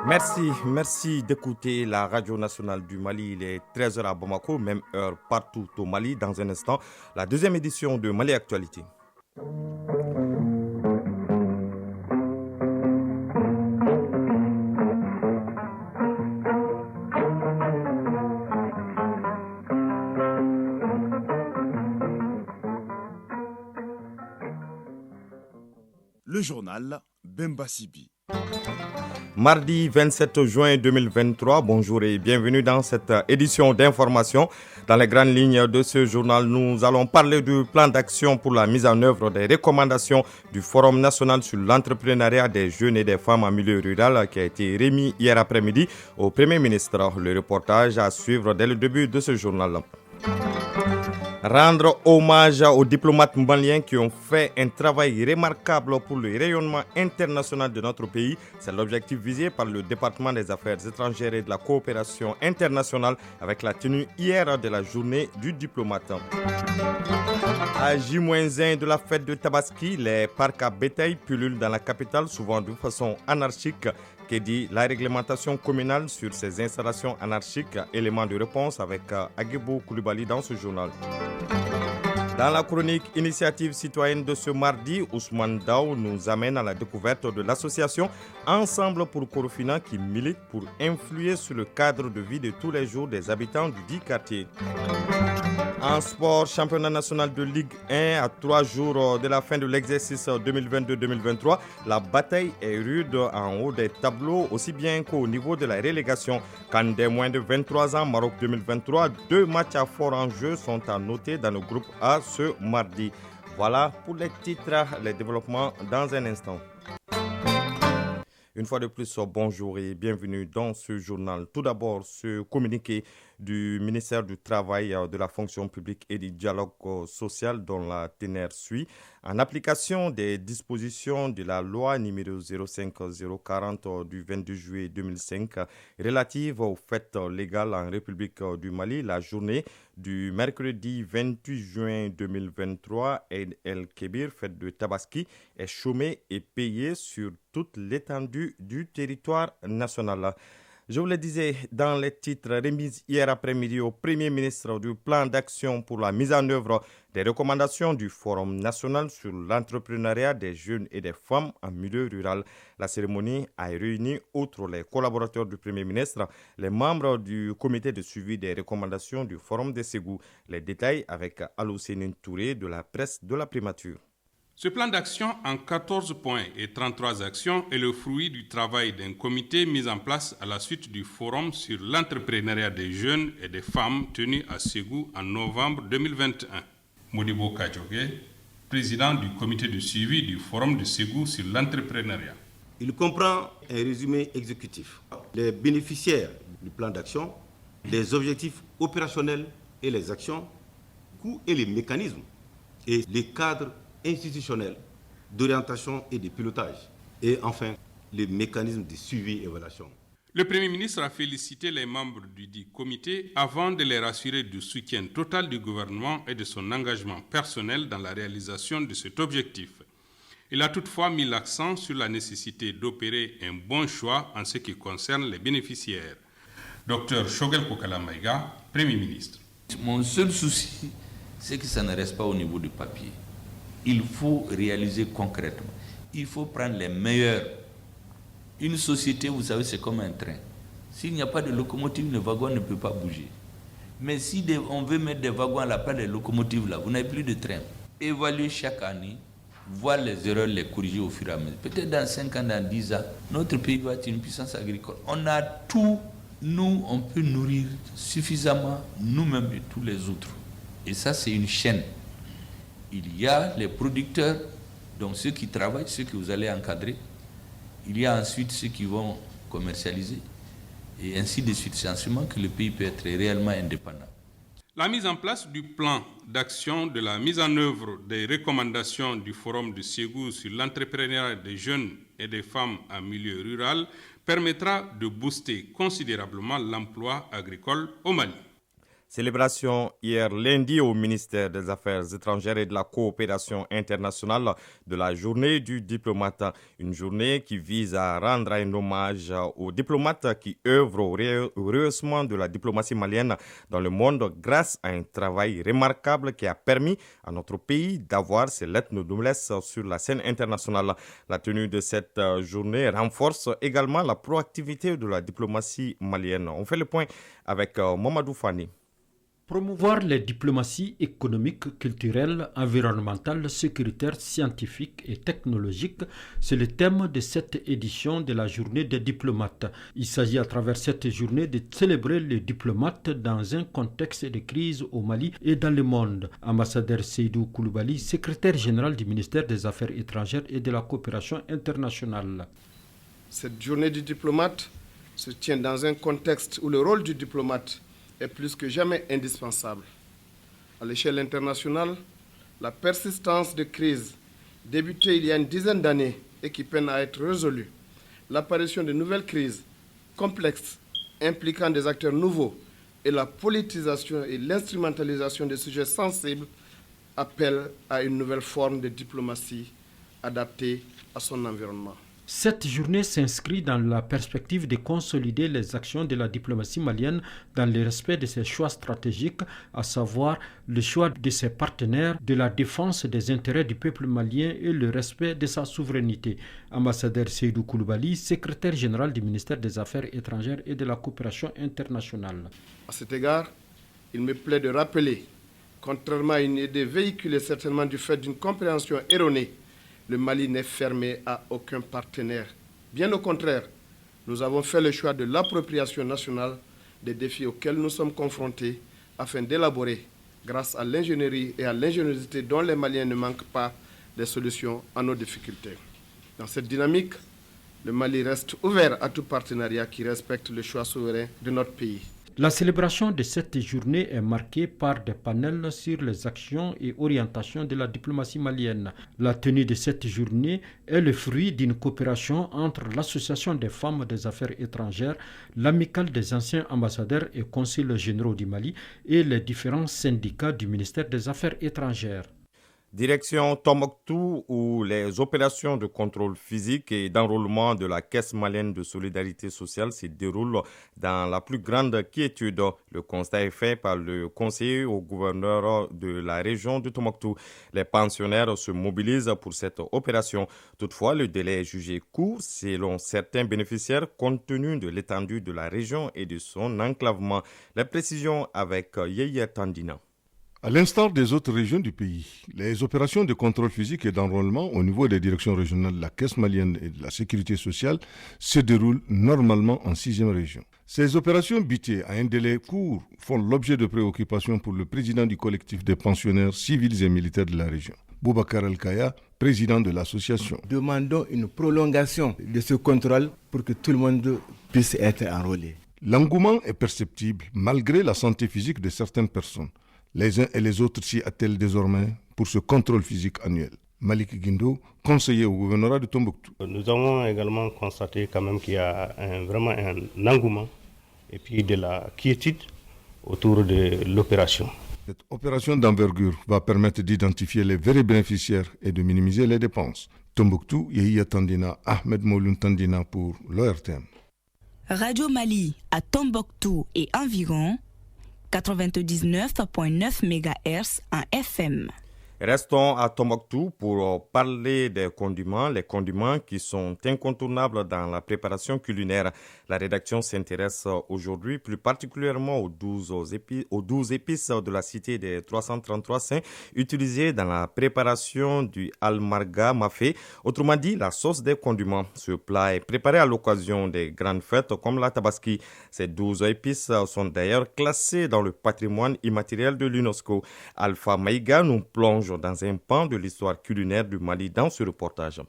Merci d'écouter la radio nationale du Mali. Il est 13 heures à Bamako, même heure partout au Mali. Dans un instant, la deuxième édition de Mali Actualité. Le journal Bemba Sibi. Mardi 27 juin 2023, bonjour et bienvenue dans cette édition d'information. Dans les grandes lignes de ce journal, nous allons parler du plan d'action pour la mise en œuvre des recommandations du Forum national sur l'entrepreneuriat des jeunes et des femmes en milieu rural qui a été remis hier après-midi au Premier ministre. Le reportage à suivre dès le début de ce journal. Rendre hommage aux diplomates maliens qui ont fait un travail remarquable pour le rayonnement international de notre pays, c'est l'objectif visé par le département des affaires étrangères et de la coopération internationale avec la tenue hier de la journée du diplomate. À J-1 de la fête de Tabaski, les parcs à bétail pullulent dans la capitale, souvent de façon anarchique. Que dit la réglementation communale sur ces installations anarchiques? Élément de réponse avec Aguebo Koulibaly dans ce journal. Dans la chronique Initiative citoyenne de ce mardi, Ousmane Daou nous amène à la découverte de l'association Ensemble pour Korofina qui milite pour influer sur le cadre de vie de tous les jours des habitants du dit quartier. En sport, championnat national de Ligue 1 à 3 jours de la fin de l'exercice 2022-2023. La bataille est rude en haut des tableaux, aussi bien qu'au niveau de la relégation. Quand des moins de 23 ans, Maroc 2023, 2 matchs à fort enjeu sont à noter dans le groupe A ce mardi. Voilà pour les titres, les développements dans un instant. Une fois de plus, bonjour et bienvenue dans ce journal. Tout d'abord, ce communiqué du ministère du Travail, de la fonction publique et du dialogue social dont la teneur suit. En application des dispositions de la loi numéro 05040 du 22 juillet 2005 relative aux fêtes légales en République du Mali, la journée du mercredi 28 juin 2023, Eid el-Kébir, fête de Tabaski, est chômée et payée sur toute l'étendue du territoire national. Je vous le disais dans les titres remis hier après-midi au Premier ministre du plan d'action pour la mise en œuvre des recommandations du Forum national sur l'entrepreneuriat des jeunes et des femmes en milieu rural. La cérémonie a réuni, outre les collaborateurs du Premier ministre, les membres du comité de suivi des recommandations du Forum de Ségou. Les détails avec Alou-Sénine Touré de la presse de la primature. Ce plan d'action en 14 points et 33 actions est le fruit du travail d'un comité mis en place à la suite du forum sur l'entrepreneuriat des jeunes et des femmes tenu à Ségou en novembre 2021. Modibo Kadjoge, président du comité de suivi du forum de Ségou sur l'entrepreneuriat. Il comprend un résumé exécutif, les bénéficiaires du plan d'action, les objectifs opérationnels et les actions, coûts et les mécanismes, et les cadres institutionnels d'orientation et de pilotage, et enfin les mécanismes de suivi et évaluation. Le Premier ministre a félicité les membres du dit comité avant de les rassurer du soutien total du gouvernement et de son engagement personnel dans la réalisation de cet objectif. Il a toutefois mis l'accent sur la nécessité d'opérer un bon choix en ce qui concerne les bénéficiaires. Dr Shogel Kokala-Maïga, Premier ministre. Mon seul souci, c'est que ça ne reste pas au niveau du papier. Il faut réaliser concrètement. Il faut prendre les meilleurs. Une société, vous savez, c'est comme un train. S'il n'y a pas de locomotive, le wagon ne peut pas bouger. Mais si on veut mettre des wagons à la place des locomotives, là, vous n'avez plus de train. Évaluer chaque année, voir les erreurs, les corriger au fur et à mesure. Peut-être dans 5 ans, dans 10 ans, notre pays va être une puissance agricole. On a tout. Nous, on peut nourrir suffisamment nous-mêmes et tous les autres. Et ça, c'est une chaîne. Il y a les producteurs, donc ceux qui travaillent, ceux que vous allez encadrer. Il y a ensuite ceux qui vont commercialiser. Et ainsi de suite. C'est en ce moment que le pays peut être réellement indépendant. La mise en place du plan d'action de la mise en œuvre des recommandations du Forum de Ségou sur l'entrepreneuriat des jeunes et des femmes en milieu rural permettra de booster considérablement l'emploi agricole au Mali. Célébration hier lundi au ministère des Affaires étrangères et de la coopération internationale de la journée du diplomate. Une journée qui vise à rendre un hommage aux diplomates qui œuvrent au rehaussement de la diplomatie malienne dans le monde grâce à un travail remarquable qui a permis à notre pays d'avoir ses lettres de noblesse sur la scène internationale. La tenue de cette journée renforce également la proactivité de la diplomatie malienne. On fait le point avec Mamadou Fani. Promouvoir les diplomaties économiques, culturelles, environnementales, sécuritaires, scientifiques et technologiques, c'est le thème de cette édition de la journée des diplomates. Il s'agit à travers cette journée de célébrer les diplomates dans un contexte de crise au Mali et dans le monde. Ambassadeur Seydou Koulibaly, secrétaire général du ministère des Affaires étrangères et de la coopération internationale. Cette journée du diplomate se tient dans un contexte où le rôle du diplomate est plus que jamais indispensable. À l'échelle internationale, la persistance de crises débutées il y a une dizaine d'années et qui peinent à être résolues, l'apparition de nouvelles crises complexes impliquant des acteurs nouveaux et la politisation et l'instrumentalisation des sujets sensibles appellent à une nouvelle forme de diplomatie adaptée à son environnement. Cette journée s'inscrit dans la perspective de consolider les actions de la diplomatie malienne dans le respect de ses choix stratégiques, à savoir le choix de ses partenaires, de la défense des intérêts du peuple malien et le respect de sa souveraineté. Ambassadeur Seydou Koulibaly, secrétaire général du ministère des Affaires étrangères et de la coopération internationale. À cet égard, il me plaît de rappeler, contrairement à une idée véhiculée certainement du fait d'une compréhension erronée, le Mali n'est fermé à aucun partenaire. Bien au contraire, nous avons fait le choix de l'appropriation nationale des défis auxquels nous sommes confrontés afin d'élaborer, grâce à l'ingénierie et à l'ingéniosité dont les Maliens ne manquent pas, des solutions à nos difficultés. Dans cette dynamique, le Mali reste ouvert à tout partenariat qui respecte le choix souverain de notre pays. La célébration de cette journée est marquée par des panels sur les actions et orientations de la diplomatie malienne. La tenue de cette journée est le fruit d'une coopération entre l'Association des femmes des affaires étrangères, l'Amicale des anciens ambassadeurs et consuls généraux du Mali et les différents syndicats du ministère des Affaires étrangères. Direction Tombouctou, où les opérations de contrôle physique et d'enrôlement de la Caisse malienne de solidarité sociale se déroulent dans la plus grande quiétude. Le constat est fait par le conseiller au gouverneur de la région de Tombouctou. Les pensionnaires se mobilisent pour cette opération. Toutefois, le délai est jugé court selon certains bénéficiaires compte tenu de l'étendue de la région et de son enclavement. Les précisions avec Yeye Tandina. À l'instar des autres régions du pays, les opérations de contrôle physique et d'enrôlement au niveau des directions régionales de la Caisse malienne et de la Sécurité sociale se déroulent normalement en 6e région. Ces opérations butées à un délai court font l'objet de préoccupations pour le président du collectif des pensionnaires civils et militaires de la région, Boubacar El-Kaya, président de l'association. Demandons une prolongation de ce contrôle pour que tout le monde puisse être enrôlé. L'engouement est perceptible malgré la santé physique de certaines personnes. Les uns et les autres s'y attellent désormais pour ce contrôle physique annuel. Malik Guindo, conseiller au gouvernorat de Tombouctou. Nous avons également constaté quand même qu'il y a vraiment un engouement et puis de la quiétude autour de l'opération. Cette opération d'envergure va permettre d'identifier les vrais bénéficiaires et de minimiser les dépenses. Tombouctou, Yehia Tandina, Ahmed Mouloun Tandina pour l'ORTM. Radio Mali à Tombouctou et environ 99.9 MHz en FM. Restons à Tombouctou pour parler des condiments, les condiments qui sont incontournables dans la préparation culinaire. La rédaction s'intéresse aujourd'hui plus particulièrement aux 12 épices de la cité des 333 saints utilisées dans la préparation du almarga mafé, autrement dit la sauce des condiments. Ce plat est préparé à l'occasion des grandes fêtes comme la Tabaski. Ces 12 épices sont d'ailleurs classées dans le patrimoine immatériel de l'UNESCO. Alpha Maïga nous plonge dans un pan de l'histoire culinaire du Mali dans ce reportage.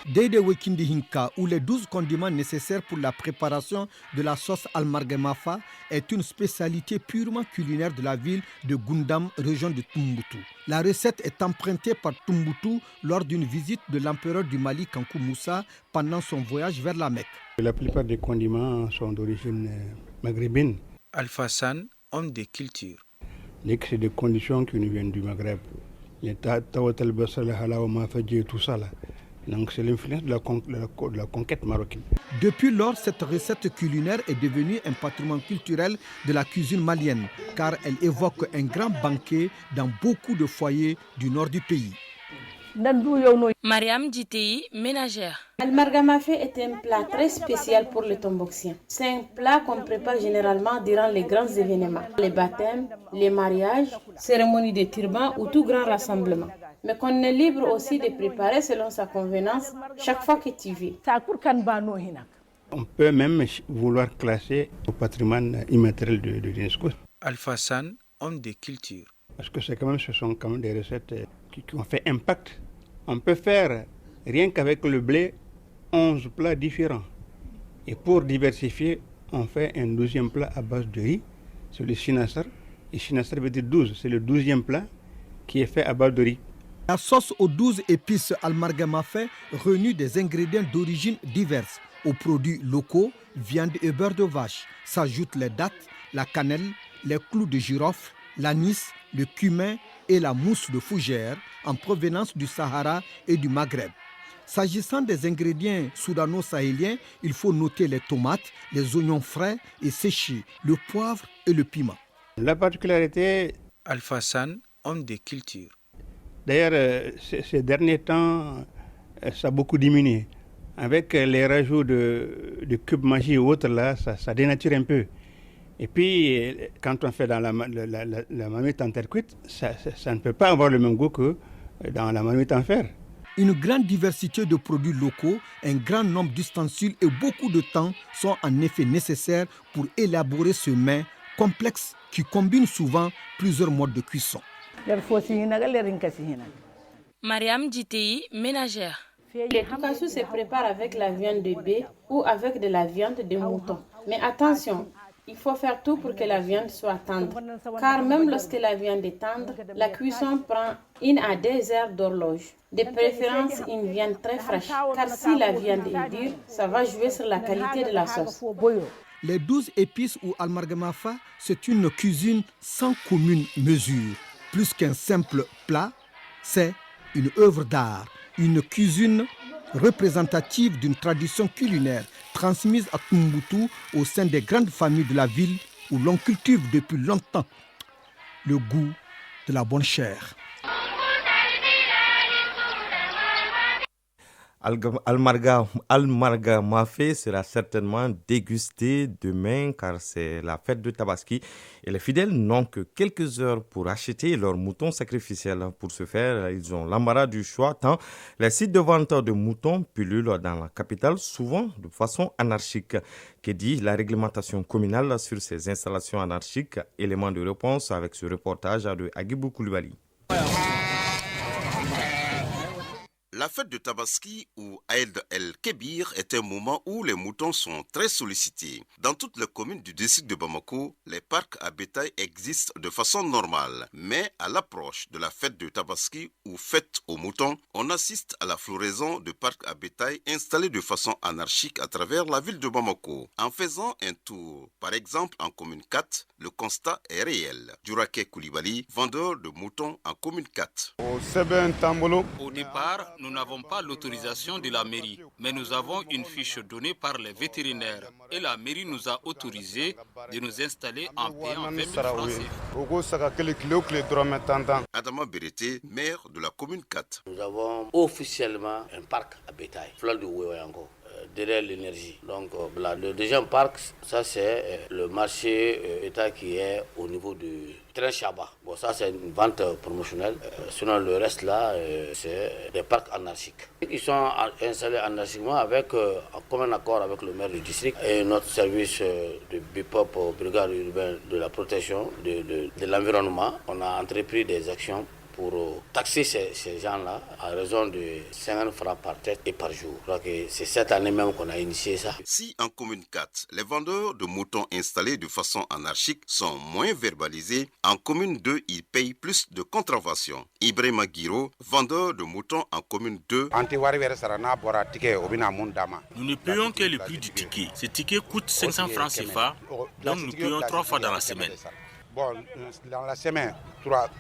Dede Wekindi Hinka, où les 12 condiments nécessaires pour la préparation de la sauce almargamafa est une spécialité purement culinaire de la ville de Gundam, région de Tumboutu. La recette est empruntée par Tumboutu lors d'une visite de l'empereur du Mali Kankou Moussa pendant son voyage vers la Mecque. La plupart des condiments sont d'origine maghrébine. Alpha San, homme de culture. C'est des conditions qui nous viennent du Maghreb. Les tawatal basal halawa mafadji tout ça là. Donc c'est l'influence de la conquête marocaine. Depuis lors, cette recette culinaire est devenue un patrimoine culturel de la cuisine malienne, car elle évoque un grand banquet dans beaucoup de foyers du nord du pays. Mariam Djitei, ménagère. Almargamafé est un plat très spécial pour les Tomboxiens. C'est un plat qu'on prépare généralement durant les grands événements, les baptêmes, les mariages, cérémonies de turban ou tout grand rassemblement. Mais qu'on est libre aussi de préparer selon sa convenance chaque fois que tu veux. On peut même vouloir classer au patrimoine immatériel de l'UNESCO. Alpha San, homme de culture. Parce que ce sont quand même des recettes qui ont fait impact. On peut faire, rien qu'avec le blé, 11 plats différents. Et pour diversifier, on fait un 12e plat à base de riz, c'est le sinasar. Et sinasar veut dire 12, c'est le 12e plat qui est fait à base de riz. La sauce aux 12 épices almargamafé réunit des ingrédients d'origine diverses. Aux produits locaux, viande et beurre de vache, s'ajoutent les dattes, la cannelle, les clous de girofle, l'anis, le cumin et la mousse de fougère en provenance du Sahara et du Maghreb. S'agissant des ingrédients soudano-sahéliens, il faut noter les tomates, les oignons frais et séchés, le poivre et le piment. La particularité... Alpha San, homme de culture. D'ailleurs, ces derniers temps, ça a beaucoup diminué. Avec les rajouts de cubes magie et autres, là, ça dénature un peu. Et puis, quand on fait dans la marmite en terre cuite, ça ne peut pas avoir le même goût que dans la marmite en fer. Une grande diversité de produits locaux, un grand nombre d'ustensiles et beaucoup de temps sont en effet nécessaires pour élaborer ce mets complexe qui combine souvent plusieurs modes de cuisson. Mariam Djitei, ménagère. Le toukassou se prépare avec la viande de bœuf ou avec de la viande de mouton. Mais attention, il faut faire tout pour que la viande soit tendre. Car même lorsque la viande est tendre, la cuisson prend 1 à 2 heures d'horloge. De préférence, une viande très fraîche. Car si la viande est dure, ça va jouer sur la qualité de la sauce. Les 12 épices ou almargamafa, c'est une cuisine sans commune mesure. Plus qu'un simple plat, c'est une œuvre d'art, une cuisine représentative d'une tradition culinaire transmise à Tumboutu au sein des grandes familles de la ville où l'on cultive depuis longtemps le goût de la bonne chair. Almargamafé sera certainement dégusté demain car c'est la fête de Tabaski et les fidèles n'ont que quelques heures pour acheter leur mouton sacrificiel. Pour ce faire, ils ont l'embarras du choix tant les sites de vente de moutons pullulent dans la capitale, souvent de façon anarchique. Que dit la réglementation communale sur ces installations anarchiques? Élément de réponse avec ce reportage de Agibou Koulibaly. La fête de Tabaski ou Aïd el-Kébir est un moment où les moutons sont très sollicités. Dans toutes les communes du district de Bamako, les parcs à bétail existent de façon normale. Mais à l'approche de la fête de Tabaski ou fête aux moutons, on assiste à la floraison de parcs à bétail installés de façon anarchique à travers la ville de Bamako. En faisant un tour, par exemple en commune 4, le constat est réel. Djouraké Koulibaly, vendeur de moutons en commune 4. Au départ, nous n'avons pas l'autorisation de la mairie, mais nous avons une fiche donnée par les vétérinaires et la mairie nous a autorisé de nous installer en payant 20 000 francs CFA. Adama Berete, maire de la commune 4. Nous avons officiellement un parc à bétail, Fleur de Ouéouango, derrière l'énergie. Donc le deuxième parc, ça c'est le marché État qui est au niveau du train Chaba. Bon, ça c'est une vente promotionnelle. Sinon le reste là, c'est des parcs anarchiques. Ils sont installés anarchiquement avec, en commun accord avec le maire du district et notre service de BIPOP, brigade urbaine de la protection de l'environnement. On a entrepris des actions pour taxer ces gens-là à raison de 50 francs par tête et par jour. Je crois que c'est cette année même qu'on a initié ça. Si en commune 4, les vendeurs de moutons installés de façon anarchique sont moins verbalisés, en commune 2, ils payent plus de contraventions. Ibrahima Guiro, vendeur de moutons en commune 2. Nous ne payons que le prix du ticket. Ce ticket coûte 500 francs CFA, donc nous payons 3 fois dans la semaine. Dans la semaine, 3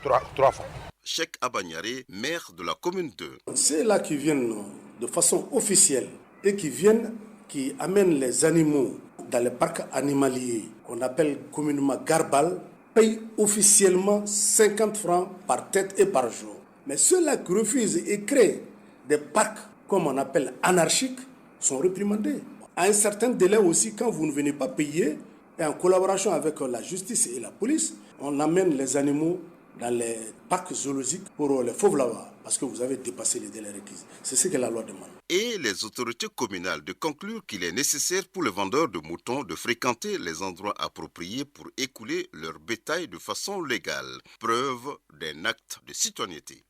fois. Cheikh Abanyare, maire de la commune 2. Ceux-là qui viennent de façon officielle et qui amènent les animaux dans les parcs animaliers, qu'on appelle communément Garbal, payent officiellement 50 francs par tête et par jour. Mais ceux-là qui refusent et créent des parcs, comme on appelle anarchiques, sont réprimandés. À un certain délai aussi, quand vous ne venez pas payer, et en collaboration avec la justice et la police, on amène les animaux dans les parcs zoologiques pour les fauves là-bas, parce que vous avez dépassé les délais requis. C'est ce que la loi demande. Et les autorités communales de conclure qu'il est nécessaire pour les vendeurs de moutons de fréquenter les endroits appropriés pour écouler leur bétail de façon légale. Preuve d'un acte de citoyenneté.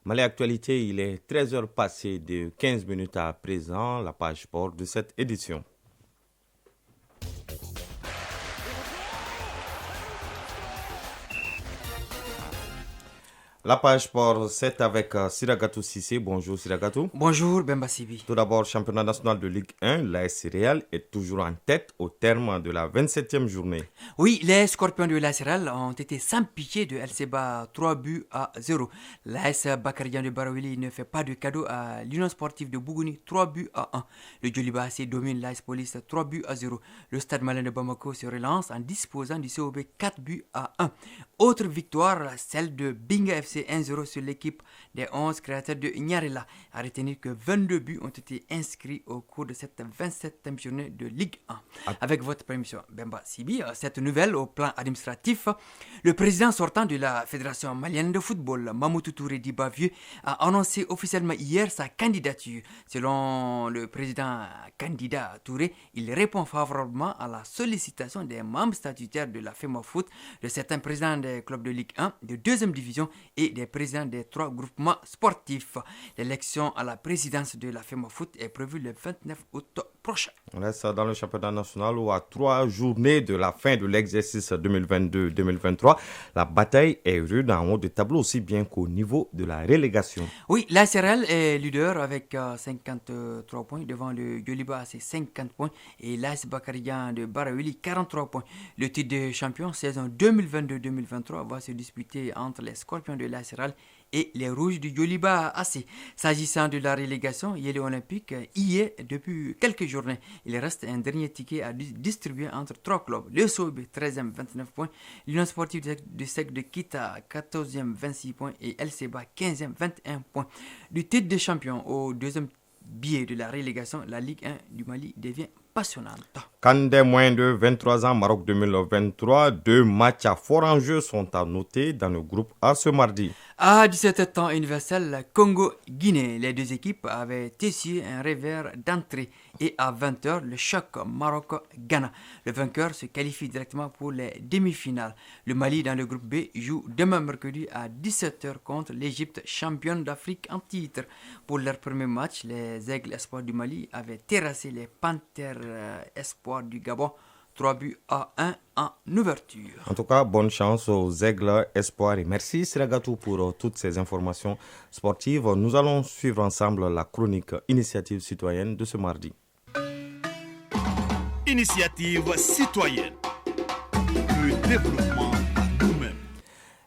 Mali Actualité, il est 13h passé de 15 minutes à présent, la page sport de cette édition. La page sport, c'est avec Siragatou Sissé. Bonjour Siragatou. Bonjour Bemba Sibi. Tout d'abord, championnat national de Ligue 1, l'AS Real est toujours en tête au terme de la 27e journée. Oui, les Scorpions de l'AS Real ont été sans pitié de LCBA 3-0. L'AS Bakarian de Barawili ne fait pas de cadeau à l'Union sportive de Bougouni 3-1. Le Djoliba AC domine l'AS Police 3-0. Le Stade Malien de Bamako se relance en disposant du COB 4-1. Autre victoire, celle de Binga FC 1-0 sur l'équipe des 11 créateurs de Nyarela. À retenir que 22 buts ont été inscrits au cours de cette 27e journée de Ligue 1. Avec votre permission, Bemba Sibi, cette nouvelle au plan administratif, le président sortant de la Fédération malienne de football, Mamoutou Touré Dibavieux, a annoncé officiellement hier sa candidature. Selon le président candidat Touré, il répond favorablement à la sollicitation des membres statutaires de la FEMAFOOT, de certains présidents des clubs de Ligue 1, de 2e division et des présidents des 3 groupements sportifs. L'élection à la présidence de la FEMAFOOT est prévue le 29 août prochain. On reste dans le championnat national où à 3 journées de la fin de l'exercice 2022-2023, la bataille est rude en haut de tableau aussi bien qu'au niveau de la relégation. Oui, l'AS Real est leader avec 53 points devant le Djoliba, c'est 50 points et l'AS Bakarian de Barawili 43 points. Le titre de champion saison 2022-2023 va se disputer entre les Scorpions de l'AS Real et les Rouges du Djoliba AC. S'agissant de la relégation, Yéli Olympique y est depuis quelques journées. Il reste un dernier ticket à distribuer entre 3 clubs. Le SOB 13e 29 points, l'Union sportive de Sec de Kita 14e 26 points et LCBA 15e 21 points. Du titre de champion au deuxième biais de la relégation, la Ligue 1 du Mali devient passionnante. CAN des moins de 23 ans, Maroc 2023, 2 matchs à fort enjeu sont à noter dans le groupe A ce mardi. À 17h temps universel, Congo-Guinée, les deux équipes avaient essuyé un revers d'entrée et à 20h, le choc Maroc-Ghana. Le vainqueur se qualifie directement pour les demi-finales. Le Mali dans le groupe B joue demain mercredi à 17h contre l'Égypte, championne d'Afrique en titre. Pour leur premier match, les Aigles Espoirs du Mali avaient terrassé les Panthères Espoirs du Gabon 3-1 en ouverture. En tout cas, bonne chance aux Aigles Espoirs et merci Siragatou pour toutes ces informations sportives. Nous allons suivre ensemble la chronique Initiative citoyenne de ce mardi. Initiative citoyenne. Le développement à nous-mêmes.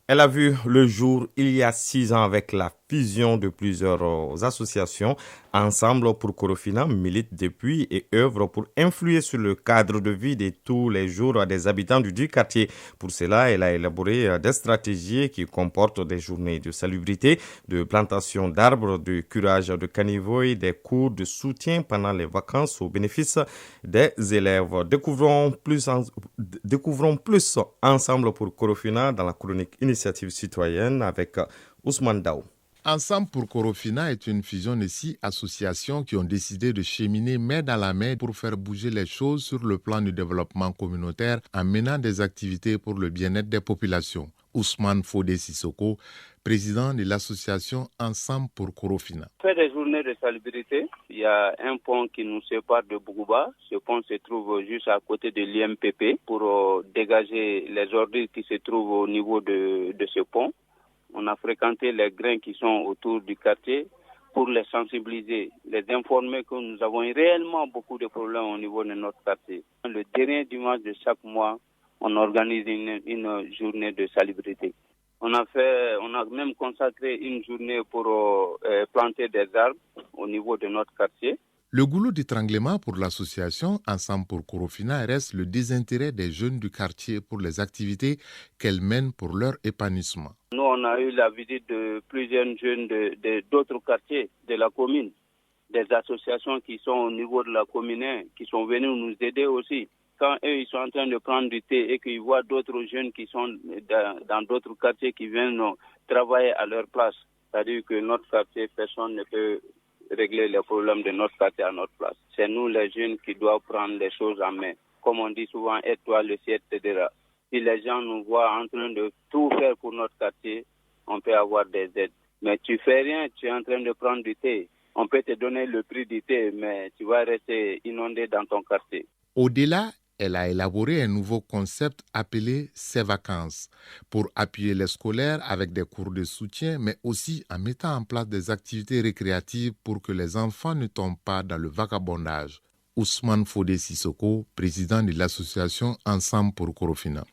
Elle a vu le jour il y a 6 ans avec la fusion de plusieurs associations. Ensemble pour Korofina milite depuis et œuvre pour influer sur le cadre de vie de tous les jours des habitants du quartier. Pour cela, elle a élaboré des stratégies qui comportent des journées de salubrité, de plantation d'arbres, de curage de caniveaux et des cours de soutien pendant les vacances au bénéfice des élèves. Découvrons plus ensemble pour Korofina dans la chronique Initiative citoyenne avec Ousmane Daou. Ensemble pour Korofina est une fusion de 6 associations qui ont décidé de cheminer main dans la main pour faire bouger les choses sur le plan du développement communautaire en menant des activités pour le bien-être des populations. Ousmane Fodé Sissoko, président de l'association Ensemble pour Korofina. On fait des journées de salubrité. Il y a un pont qui nous sépare de Bougouba. Ce pont se trouve juste à côté de l'IMPP pour dégager les ordures qui se trouvent au niveau de ce pont. On a fréquenté les grains qui sont autour du quartier pour les sensibiliser, les informer que nous avons réellement beaucoup de problèmes au niveau de notre quartier. Le dernier dimanche de chaque mois, on organise une journée de salubrité. On a même consacré une journée pour planter des arbres au niveau de notre quartier. Le goulot d'étranglement pour l'association Ensemble pour Korofina reste le désintérêt des jeunes du quartier pour les activités qu'elle mène pour leur épanouissement. Nous, on a eu la visite de plusieurs jeunes d'autres quartiers de la commune, des associations qui sont au niveau de la commune, qui sont venus nous aider aussi. Quand eux, ils sont en train de prendre du thé et qu'ils voient d'autres jeunes qui sont dans d'autres quartiers qui viennent travailler à leur place, c'est-à-dire que notre quartier, personne ne peut régler les problèmes de notre quartier à notre place. C'est nous les jeunes qui doivent prendre les choses en main. Comme on dit souvent, aide-toi le ciel t'aidera. Si les gens nous voient en train de tout faire pour notre quartier, on peut avoir des aides. Mais tu fais rien, tu es en train de prendre du thé. On peut te donner le prix du thé, mais tu vas rester inondé dans ton quartier. Au-delà, elle a élaboré un nouveau concept appelé « Ces vacances » pour appuyer les scolaires avec des cours de soutien, mais aussi en mettant en place des activités récréatives pour que les enfants ne tombent pas dans le vagabondage. Ousmane Fodé Sissoko, président de l'association Ensemble pour Korofina.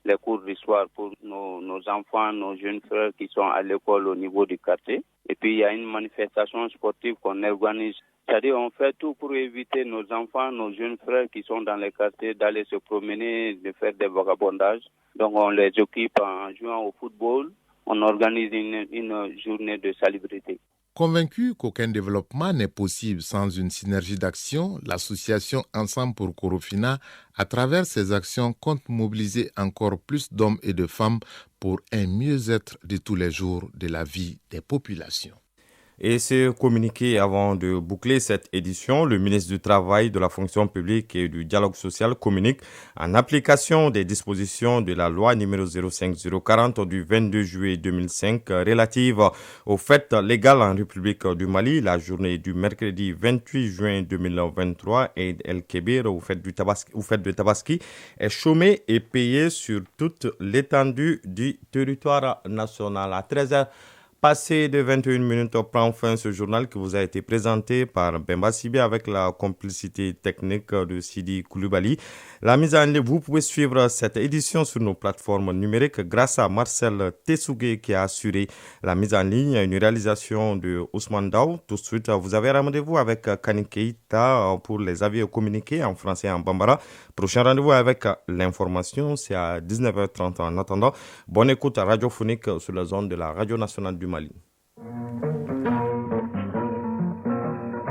Les cours d'histoire pour nos enfants, nos jeunes frères qui sont à l'école au niveau du quartier. Et puis il y a une manifestation sportive qu'on organise. C'est-à-dire on fait tout pour éviter nos enfants, nos jeunes frères qui sont dans les quartiers d'aller se promener, de faire des vagabondages. Donc on les occupe en jouant au football. On organise une journée de salubrité. Convaincu qu'aucun développement n'est possible sans une synergie d'action, l'association Ensemble pour Korofina, à travers ses actions, compte mobiliser encore plus d'hommes et de femmes pour un mieux-être de tous les jours de la vie des populations. Et c'est communiqué avant de boucler cette édition. Le ministre du Travail, de la Fonction publique et du Dialogue social communique en application des dispositions de la loi numéro 05040 du 22 juillet 2005 relative aux fêtes légales en République du Mali. La journée du mercredi 28 juin 2023 et El Kébir au fête de Tabaski est chômée et payée sur toute l'étendue du territoire national. À 13h. Passé de 21 minutes, on prend fin ce journal qui vous a été présenté par Bemba Sibi avec la complicité technique de Sidi Koulibaly. La mise en ligne, vous pouvez suivre cette édition sur nos plateformes numériques grâce à Marcel Tessougué qui a assuré la mise en ligne, une réalisation de Ousmane Daou. Tout de suite, vous avez rendez-vous avec Kani Keita pour les avis communiqués en français et en bambara. Prochain rendez-vous avec l'information, c'est à 19h30. En attendant, bonne écoute radiophonique sur la zone de la Radio Nationale du Mali.